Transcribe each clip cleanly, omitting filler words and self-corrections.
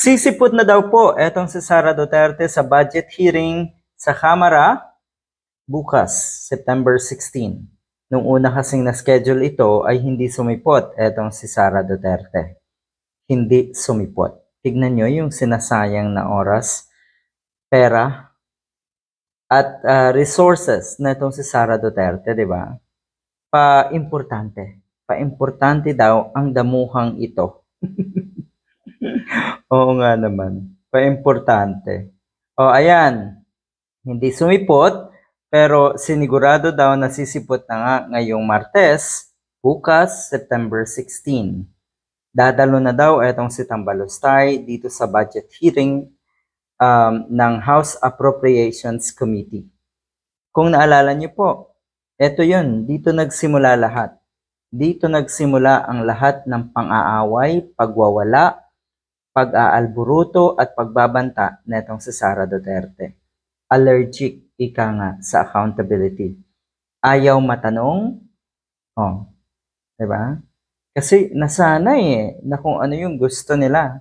Sisipot na daw po etong si Sara Duterte sa budget hearing sa Kamara bukas, September 16. Nung una kasing na-schedule ito ay hindi sumipot etong si Sara Duterte. Hindi sumipot. Tignan nyo yung sinasayang na oras, pera, at resources na itong si Sara Duterte, di ba? Pa-importante. Pa-importante daw ang damuhang ito. Oo nga naman. Pa-importante. O, ayan. Hindi sumipot, pero sinigurado daw na sisipot na nga ngayong Martes, bukas, September 16. Dadalo na daw etong si Tambalostay dito sa budget hearing ng House Appropriations Committee. Kung naalala niyo po, eto yun, dito nagsimula lahat. Dito nagsimula ang lahat ng pang-aaway, pagwawala, pag-aalburuto at pagbabanta netong si Sara Duterte. Allergic, ika nga, sa accountability. Ayaw matanong, diba? Kasi nasanay na kung ano yung gusto nila,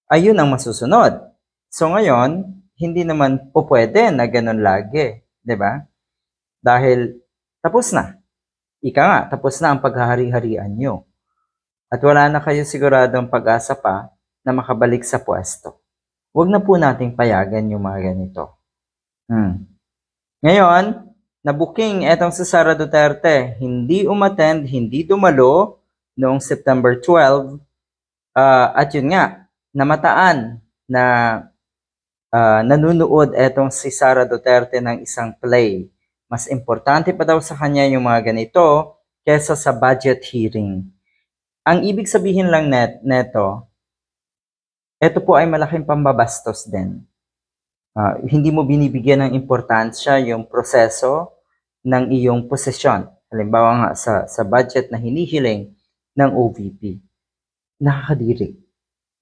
ayun ang masusunod. So ngayon, hindi naman po pwede na ganun lagi, diba? Dahil tapos na. Ika nga, tapos na ang paghahari-harian nyo. At wala na kayo siguradong pag-asa pa na makabalik sa pwesto. Huwag na po nating payagan yung mga ganito. Ngayon, nabuking etong si Sara Duterte, hindi umattend, hindi dumalo noong September 12. At yun nga, namataan na nanunood etong si Sara Duterte ng isang play. Mas importante pa daw sa kanya yung mga ganito kesa sa budget hearing. Ang ibig sabihin lang neto, ito po ay malaking pambabastos din. Hindi mo binibigyan ng importansya yung proseso ng iyong posisyon. Halimbawa nga sa budget na hinihiling ng OVP. Nakakadiri.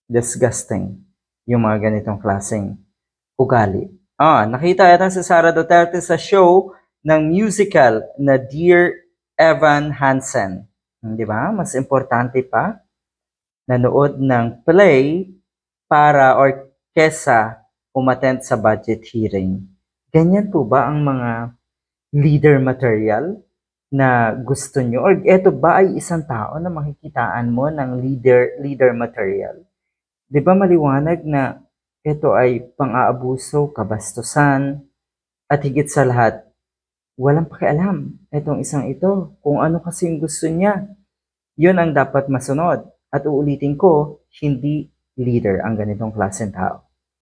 Disgusting yung mga ganitong klaseng ugali. Nakita ito si Sara Duterte sa show ng musical na Dear Evan Hansen. Di ba? Mas importante pa nanood ng play para or kesa umattend sa budget hearing. Ganyan po ba ang mga leader material na gusto nyo? Or eto ba ay isang tao na makikitaan mo ng leader material? Di ba maliwanag na ito ay pang-aabuso, kabastusan, at higit sa lahat, walang pakialam itong isang ito kung ano kasi yung gusto niya. Yun ang dapat masunod. At uulitin ko, hindi leader ang ganitong klaseng tao.